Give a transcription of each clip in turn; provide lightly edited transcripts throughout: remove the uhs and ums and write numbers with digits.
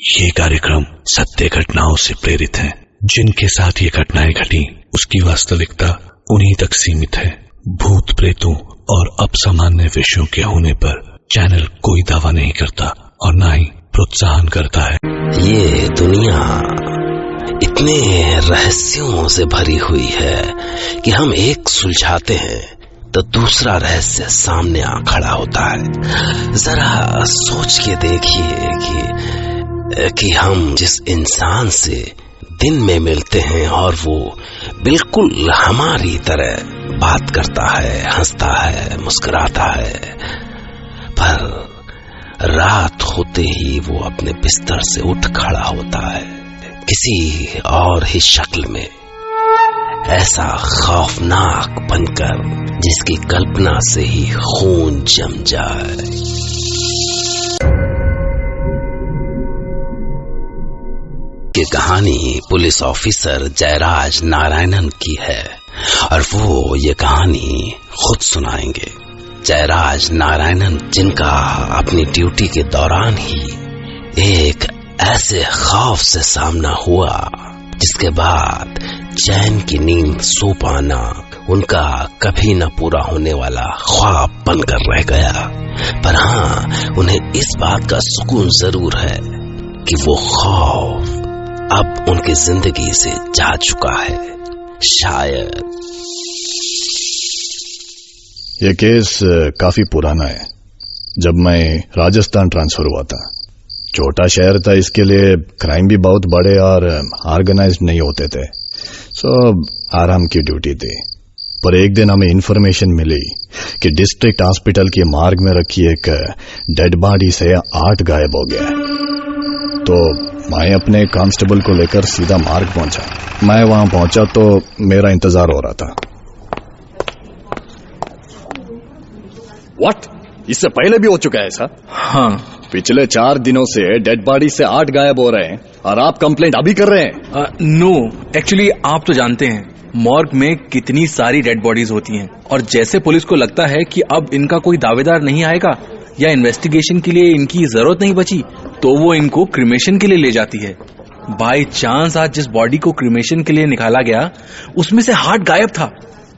ये कार्यक्रम सत्य घटनाओं से प्रेरित है। जिनके साथ ये घटनाएं घटी उसकी वास्तविकता उन्हीं तक सीमित है। भूत प्रेतों और असामान्य विषयों के होने पर चैनल कोई दावा नहीं करता और न ही प्रोत्साहन करता है। ये दुनिया इतने रहस्यों से भरी हुई है कि हम एक सुलझाते हैं तो दूसरा रहस्य सामने आ खड़ा होता है। जरा सोच के देखिए कि हम जिस इंसान से दिन में मिलते हैं और वो बिल्कुल हमारी तरह बात करता है, हंसता है, मुस्कुराता है, पर रात होते ही वो अपने बिस्तर से उठ खड़ा होता है किसी और ही शक्ल में, ऐसा खौफनाक बनकर जिसकी कल्पना से ही खून जम जाए। ये कहानी पुलिस ऑफिसर जयराज नारायणन की है और वो ये कहानी खुद सुनाएंगे। जयराज नारायणन जिनका अपनी ड्यूटी के दौरान ही एक ऐसे खौफ से सामना हुआ जिसके बाद चैन की नींद सो पाना उनका कभी न पूरा होने वाला ख्वाब बनकर रह गया। पर हाँ, उन्हें इस बात का सुकून जरूर है कि वो खौफ अब उनकी जिंदगी से जा चुका है। शायद ये केस काफी पुराना है। जब मैं राजस्थान ट्रांसफर हुआ था, छोटा शहर था, इसके लिए क्राइम भी बहुत बड़े और ऑर्गेनाइज्ड नहीं होते थे, सो आराम की ड्यूटी थी। पर एक दिन हमें इन्फॉर्मेशन मिली कि डिस्ट्रिक्ट हॉस्पिटल के मार्ग में रखी एक डेड बॉडी से 8 गायब हो गया। तो मैं अपने कांस्टेबल को लेकर सीधा मार्ग पहुंचा। मैं वहां पहुंचा तो मेरा इंतजार हो रहा था। व्हाट? इससे पहले भी हो चुका है ऐसा? हाँ, पिछले 4 दिनों से डेड बॉडी से 8 गायब हो रहे हैं और आप कंप्लेंट अभी कर रहे हैं? नो, एक्चुअली आप तो जानते हैं मॉर्ग में कितनी सारी डेड बॉडीज होती हैं और जैसे पुलिस को लगता है कि अब इनका कोई दावेदार नहीं आएगा या इन्वेस्टिगेशन के लिए इनकी जरूरत नहीं बची तो वो इनको क्रिमेशन के लिए ले जाती है। बाय चांस आज जिस बॉडी को क्रिमेशन के लिए निकाला गया उसमें से हार्ट गायब था।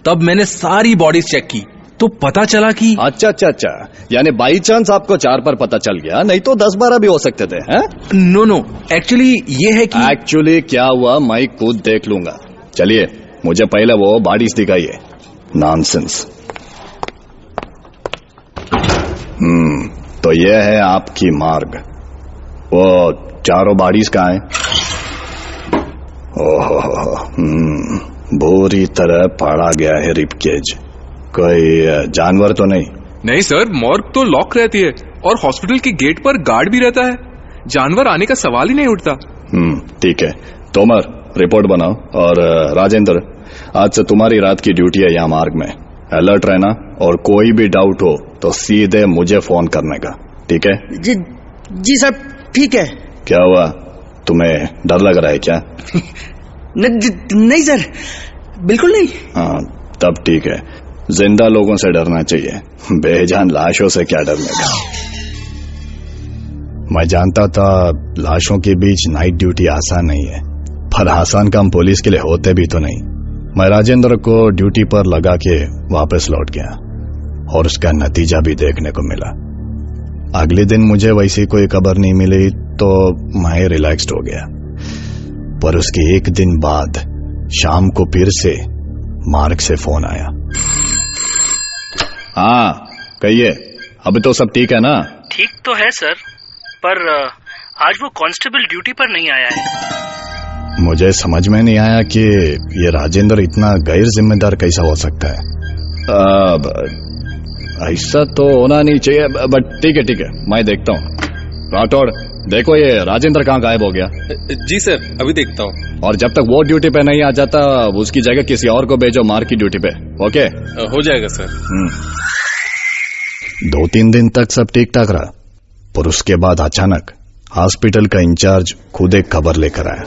तब मैंने सारी बॉडीज चेक की तो पता चला कि अच्छा, यानी बाई चांस आपको 4 पर पता चल गया, नहीं तो 10-12 भी हो सकते थे। नो, एक्चुअली ये है कि एक्चुअली क्या हुआ मैं खुद देख लूंगा। चलिए मुझे पहले वो बॉडीज दिखाइए। नॉनसेंस। तो ये है आपकी मार्ग। वो चारों बॉडीज कहाँ हैं? ओहो, बुरी तरह फाड़ा गया है रिबकेज। कोई जानवर तो नहीं? नहीं सर, मॉर्ग तो लॉक रहती है और हॉस्पिटल के गेट पर गार्ड भी रहता है। जानवर आने का सवाल ही नहीं उठता। ठीक है, तोमर रिपोर्ट बनाओ। और राजेंद्र, आज से तुम्हारी रात की ड्यूटी है यहाँ मार्ग में। अलर्ट रहना और कोई भी डाउट हो तो सीधे मुझे फोन करने का, ठीक है? जी सर, ठीक है। क्या हुआ, तुम्हें डर लग रहा है क्या? नहीं सर, बिल्कुल नहीं। हाँ, तब ठीक है। जिंदा लोगों से डरना चाहिए, बेजान लाशों से क्या डरने का। मैं जानता था लाशों के बीच नाइट ड्यूटी आसान नहीं है, पर आसान काम पुलिस के लिए होते भी तो नहीं। मैं राजेंद्र को ड्यूटी पर लगा के वापस लौट गया और उसका नतीजा भी देखने को मिला। अगले दिन मुझे वैसी कोई खबर नहीं मिली तो मैं रिलैक्स्ड हो गया। पर उसके एक दिन बाद शाम को फिर से मार्ग से फोन आया। हाँ कहिए, अभी तो सब ठीक है ना? ठीक तो है सर, पर आज वो कांस्टेबल ड्यूटी पर नहीं आया है। मुझे समझ में नहीं आया कि ये राजेंद्र इतना गैर जिम्मेदार कैसा हो सकता है। ऐसा तो होना नहीं चाहिए, बट ठीक है, मैं देखता हूँ। राठौड़, देखो ये राजेंद्र कहाँ गायब हो गया? जी सर, अभी देखता हूँ। और जब तक वो ड्यूटी पे नहीं आ जाता उसकी जगह किसी और को भेजो मार्ग की ड्यूटी पे। ओके? हो जाएगा सर। 2-3 दिन तक सब ठीक ठाक रहा, पर उसके बाद अचानक हॉस्पिटल का इंचार्ज खुद एक खबर लेकर आया।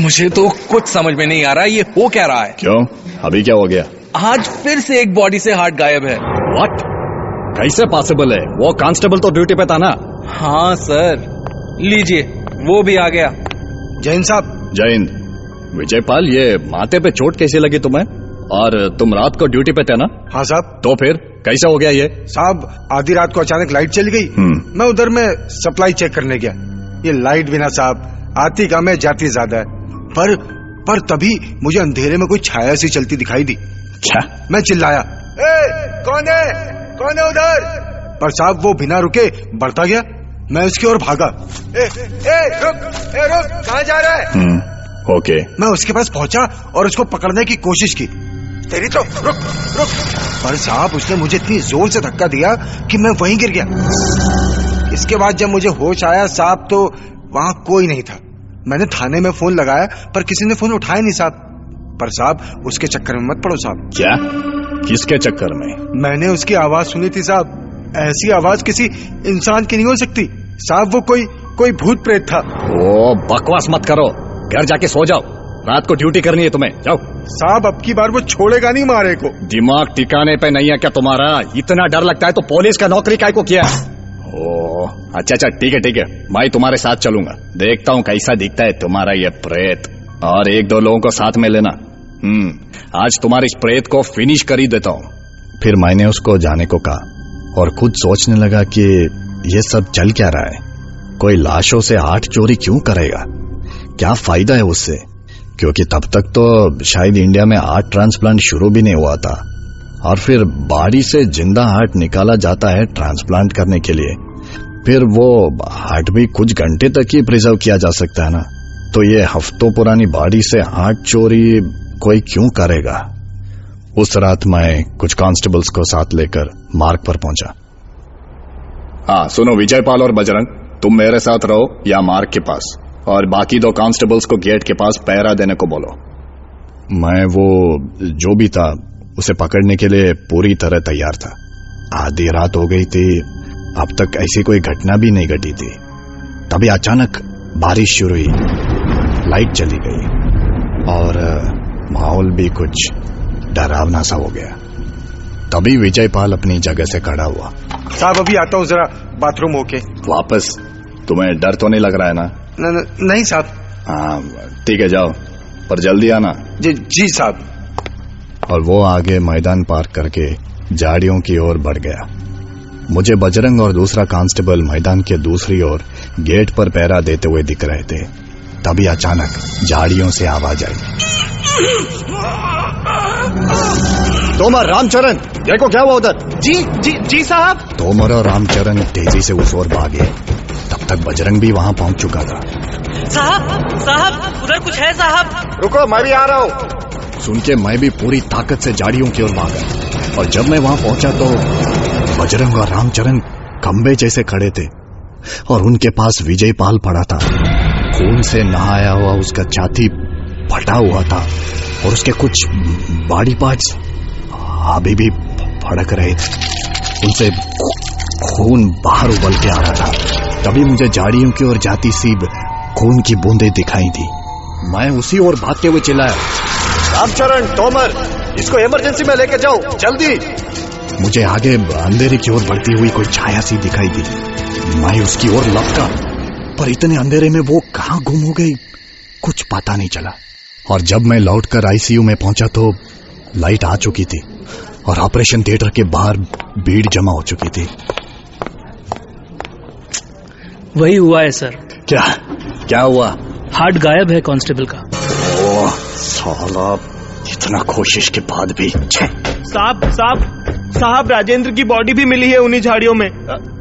मुझे तो कुछ समझ में नहीं आ रहा ये हो क्या रहा है। क्यों, अभी क्या हो गया? आज फिर से एक बॉडी से हार्ट गायब है। व्हाट? कैसे पॉसिबल है? वो कांस्टेबल तो ड्यूटी पे था ना? हाँ सर, लीजिए, वो भी आ गया। जय हिंद साहब। जय हिंद। विजयपाल, ये माथे पे चोट कैसे लगी तुम्हें? और तुम रात को ड्यूटी पे थे ना? हाँ साहब। तो फिर कैसा हो गया ये? साहब, आधी रात को अचानक लाइट चली गई। मैं उधर में सप्लाई चेक करने गया। ये लाइट बिना साहब आती कम है, जाती ज्यादा है। पर तभी मुझे अंधेरे में कोई छाया सी चलती दिखाई दी। क्या? मैं चिल्लाया, कौन है उधर? पर साहब वो बिना रुके बढ़ता गया। मैं उसकी ओर भागा। रुक, कहाँ जा रहा है? ओके। मैं उसके पास पहुंचा और उसको पकड़ने की कोशिश की। तेरी तो रुक। पर साहब उसने मुझे इतनी जोर से धक्का दिया कि मैं वहीं गिर गया। इसके बाद जब मुझे होश आया साहब, तो वहां कोई नहीं था। मैंने थाने में फोन लगाया पर किसी ने फोन उठाया नहीं साहब। पर साहब उसके चक्कर में मत पड़ो साहब। क्या? किसके चक्कर में? मैंने उसकी आवाज सुनी थी साहब। ऐसी आवाज किसी इंसान की नहीं हो सकती साहब। वो कोई भूत प्रेत था। ओ, बकवास मत करो, घर जाके सो जाओ। रात को ड्यूटी करनी है तुम्हें, जाओ। साहब अब की बार वो छोड़ेगा नहीं मारे को। दिमाग ठिकाने पे नहीं है क्या तुम्हारा? इतना डर लगता है तो पुलिस का नौकरी काय को किया? ओ, अच्छा ठीक है, मैं तुम्हारे साथ चलूंगा। देखता हूँ कैसा दिखता है तुम्हारा ये प्रेत। और 1-2 लोगों को साथ में लेना। आज तुम्हारे इस प्रेत को फिनिश कर ही देता हूँ। फिर मैंने उसको जाने को कहा और खुद सोचने लगा कि ये सब चल क्या रहा है। कोई लाशों से हार्ट चोरी क्यों करेगा? क्या फायदा है उससे? क्योंकि तब तक तो शायद इंडिया में हार्ट ट्रांसप्लांट शुरू भी नहीं हुआ था। और फिर बॉडी से जिंदा हार्ट निकाला जाता है ट्रांसप्लांट करने के लिए। फिर वो हार्ट भी कुछ घंटे तक ही प्रिजर्व किया जा सकता है ना। तो ये हफ्तों पुरानी बॉडी से हार्ट चोरी कोई क्यों करेगा? उस रात मैं कुछ कांस्टेबल्स को साथ लेकर मार्ग पर पहुंचा। हाँ सुनो विजयपाल और बजरंग, तुम मेरे साथ रहो या मार्ग के पास, और बाकी 2 कांस्टेबल्स को गेट के पास पहरा देने को बोलो। मैं वो जो भी था उसे पकड़ने के लिए पूरी तरह तैयार था। आधी रात हो गई थी, अब तक ऐसी कोई घटना भी नहीं घटी थी। तभी अचानक बारिश शुरू हुई, लाइट चली गई और माहौल भी कुछ डरावना सा हो गया। तभी विजयपाल अपनी जगह से खड़ा हुआ। साहब अभी आता हूँ, जरा बाथरूम होके वापस। तुम्हें डर तो नहीं लग रहा है ना? नहीं साहब। हाँ ठीक है, जाओ, पर जल्दी आना। जी साहब। और वो आगे मैदान पार करके झाड़ियों की ओर बढ़ गया। मुझे बजरंग और दूसरा कांस्टेबल मैदान के दूसरी ओर गेट पर पहरा देते हुए दिख रहे थे। तभी अचानक झाड़ियों से आवाज आई, तोमर, रामचरण, देखो क्या हुआ उधर। जी साहब। तोमर और रामचरण तेजी से उस ओर भागे। तब तक बजरंग भी वहां पहुंच चुका था। साहब उधर कुछ है साहब। रुको, मैं भी आ रहा हूँ। सुन के मैं भी पूरी ताकत से झाड़ियों की ओर भागा। और जब मैं वहां पहुंचा तो बजरंग और रामचरण खंबे जैसे खड़े थे और उनके पास विजयपाल पड़ा था। खून से नहाया हुआ उसका छाती फटा हुआ था और उसके कुछ बॉडी पार्ट्स अभी भी फड़क रहे थे। उनसे खून बाहर उबल के आ रहा था। तभी मुझे झाड़ियों की ओर जाती सी खून की बूंदें दिखाई दी। मैं उसी ओर भागते हुए चिल्लाया, रामचरण, तोमर, इसको इमरजेंसी में लेके जाओ, जल्दी। मुझे आगे अंधेरे की ओर बढ़ती हुई कोई छाया सी दिखाई दी। मैं उसकी ओर लपका, पर इतने अंधेरे में वो कहां गुम हो गई कुछ पता नहीं चला। और जब मैं लौटकर आईसीयू में पहुंचा तो लाइट आ चुकी थी और ऑपरेशन थिएटर के बाहर भीड़ जमा हो चुकी थी। वही हुआ है सर। क्या हुआ? हार्ट गायब है कांस्टेबल का। ओह साला, इतना कोशिश के बाद भी। साहब राजेंद्र की बॉडी भी मिली है उन्हीं झाड़ियों में,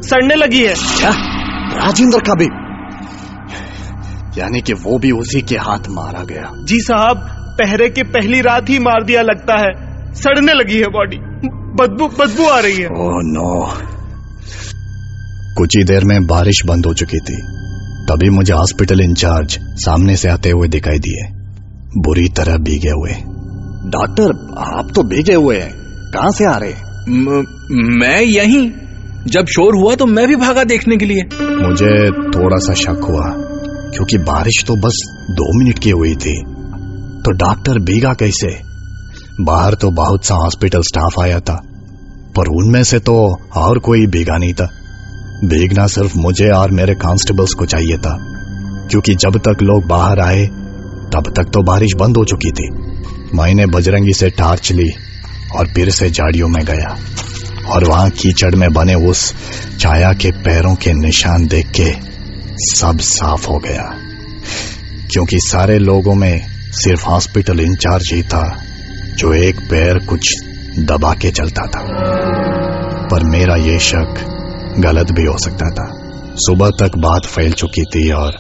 सड़ने लगी है। क्या? राजेंद्र का भी? यानी कि वो भी उसी के हाथ मारा गया? जी साहब, पहरे के पहली रात ही मार दिया लगता है। सड़ने लगी है बॉडी, बदबू आ रही है। Oh no. कुछ ही देर में बारिश बंद हो चुकी थी। तभी मुझे हॉस्पिटल इंचार्ज सामने से आते हुए दिखाई दिए, बुरी तरह भीगे हुए। डॉक्टर, आप तो भीगे हुए हैं, कहां से आ रहे? मैं यहीं। जब शोर हुआ तो मैं भी भागा देखने के लिए। मुझे थोड़ा सा शक हुआ क्योंकि बारिश तो बस 2 मिनट की हुई थी, तो डॉक्टर भीगा कैसे? बाहर तो बहुत सा हॉस्पिटल स्टाफ आया था, पर उनमें से तो और कोई भीगा नहीं था। भीगना सिर्फ मुझे और मेरे कांस्टेबल्स को चाहिए था, क्योंकि जब तक लोग बाहर आए तब तक तो बारिश बंद हो चुकी थी। मैंने बजरंगी से टार्च ली और फिर से झाड़ियों में गया और वहां कीचड़ में बने उस छाया के पैरों के निशान देख के सब साफ हो गया, क्योंकि सारे लोगों में सिर्फ हॉस्पिटल इंचार्ज ही था जो एक पैर कुछ दबा के चलता था। पर मेरा ये शक गलत भी हो सकता था। सुबह तक बात फैल चुकी थी और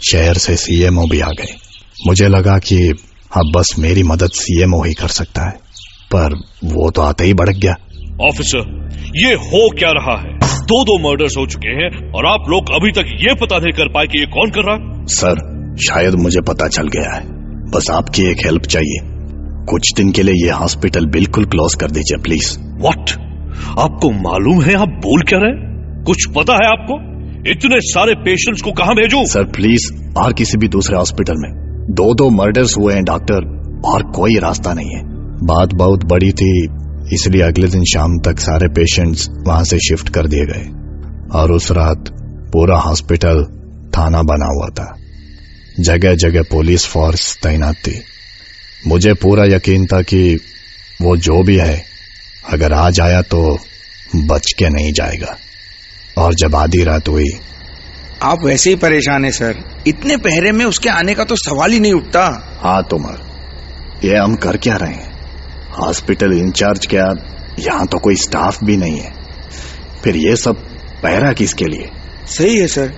शहर से सीएमओ भी आ गए। मुझे लगा कि अब बस मेरी मदद सीएमओ ही कर सकता है, पर वो तो आते ही भड़क गया। ऑफिसर, ये हो क्या रहा है? 2 मर्डर्स हो चुके हैं और आप लोग अभी तक ये पता नहीं कर पाए कि ये कौन कर रहा? सर, शायद मुझे पता चल गया है, बस आपकी एक हेल्प चाहिए। कुछ दिन के लिए ये हॉस्पिटल बिल्कुल क्लोज कर दीजिए प्लीज। व्हाट? आपको मालूम है आप बोल क्या रहे? कुछ पता है आपको? इतने सारे पेशेंट्स को कहां भेजूं? सर प्लीज, और किसी भी दूसरे हॉस्पिटल में। 2 मर्डर्स हुए हैं डॉक्टर, और कोई रास्ता नहीं है। बात बहुत बड़ी थी, इसलिए अगले दिन शाम तक सारे पेशेंट्स वहां से शिफ्ट कर दिए गए और उस रात पूरा हॉस्पिटल थाना बना हुआ था। जगह जगह पुलिस फोर्स तैनात थी। मुझे पूरा यकीन था कि वो जो भी है अगर आज आया तो बच के नहीं जाएगा। और जब आधी रात हुई। आप वैसे ही परेशान हैं सर, इतने पहरे में उसके आने का तो सवाल ही नहीं उठता। हाँ तोमर, ये हम कर क्या रहे हैं? हॉस्पिटल इंचार्ज क्या, यहाँ तो कोई स्टाफ भी नहीं है, फिर ये सब पहरा किसके लिए? सही है सर,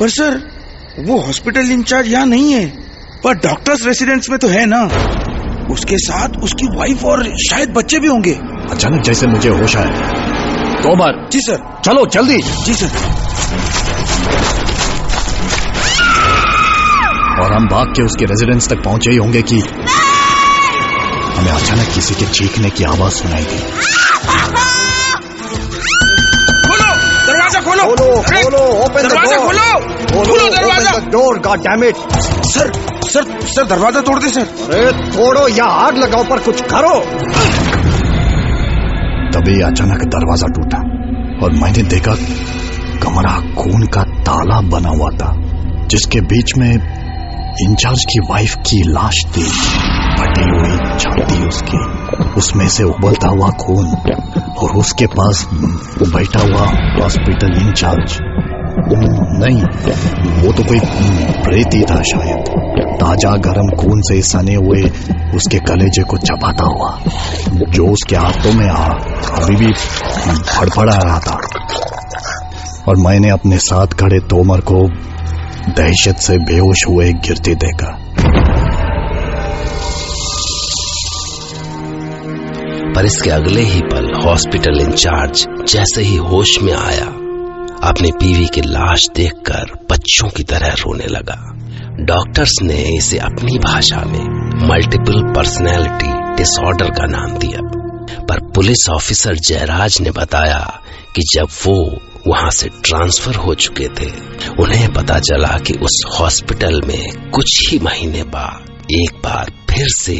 पर सर वो हॉस्पिटल इंचार्ज यहाँ नहीं है, पर डॉक्टर्स रेसिडेंस में तो है ना। उसके साथ उसकी वाइफ और शायद बच्चे भी होंगे। अचानक जैसे मुझे होश आया। तोमर। जी सर। चलो जल्दी। जी सर। और हम भाग के उसके रेजिडेंस तक पहुंचे ही होंगे कि हमें अचानक किसी के चीखने की आवाज सुनाई दी। खोलो दरवाजा, खोलो खोलो, ओपन दरवाजा, खोलो दरवाजा, door, god damn it. Sir sir sir दरवाजा तोड़ दे सर। अरे तोड़ो या आग लगाओ, पर कुछ करो। तभी अचानक दरवाजा टूटा और मैंने देखा कमरा खून का तालाब बना हुआ था, जिसके बीच में इंचार्ज की वाइफ की लाश थी, फटी हुई छाती उसकी, उसमें से उबलता हुआ खून, और उसके पास बैठा हुआ हॉस्पिटल इंचार्ज। नहीं, वो तो कोई प्रेत ही था शायद, ताजा गर्म खून से सने हुए उसके कलेजे को चबाता हुआ, जो उसके हाथों में अभी भी फड़फड़ा रहा था। और मैंने अपने साथ खड़े तोमर को दहशत से बेहोश हुए गिरते देखा। पर इसके अगले ही पल हॉस्पिटल इंचार्ज जैसे ही होश में आया, अपनी बीवी की लाश देखकर बच्चों की तरह रोने लगा। डॉक्टर्स ने इसे अपनी भाषा में मल्टीपल पर्सनैलिटी डिसऑर्डर का नाम दिया, पर पुलिस ऑफिसर जयराज ने बताया कि जब वो वहां से ट्रांसफर हो चुके थे, उन्हें पता चला कि उस हॉस्पिटल में कुछ ही महीने बाद एक बार फिर से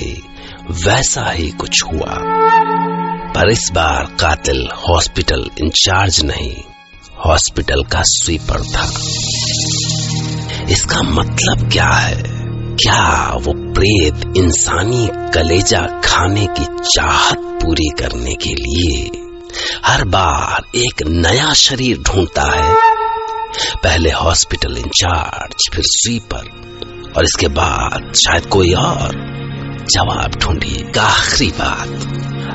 वैसा ही कुछ हुआ, पर इस बार कातिल हॉस्पिटल इंचार्ज नहीं, हॉस्पिटल का स्वीपर था। इसका मतलब क्या है? क्या वो प्रेत इंसानी कलेजा खाने की चाहत पूरी करने के लिए हर बार एक नया शरीर ढूंढता है? पहले हॉस्पिटल इंचार्ज, फिर स्वीपर, और इसके बाद शायद कोई और। जवाब ढूंढिए। आखिरी बात,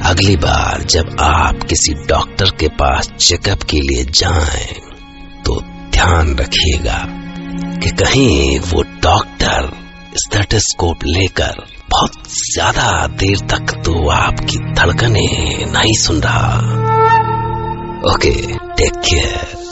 अगली बार जब आप किसी डॉक्टर के पास चेकअप के लिए जाएं, तो ध्यान रखिएगा कि कहीं वो डॉक्टर स्टेथोस्कोप लेकर बहुत ज्यादा देर तक तो आपकी धड़कनें नहीं सुन रहा। Okay, take care.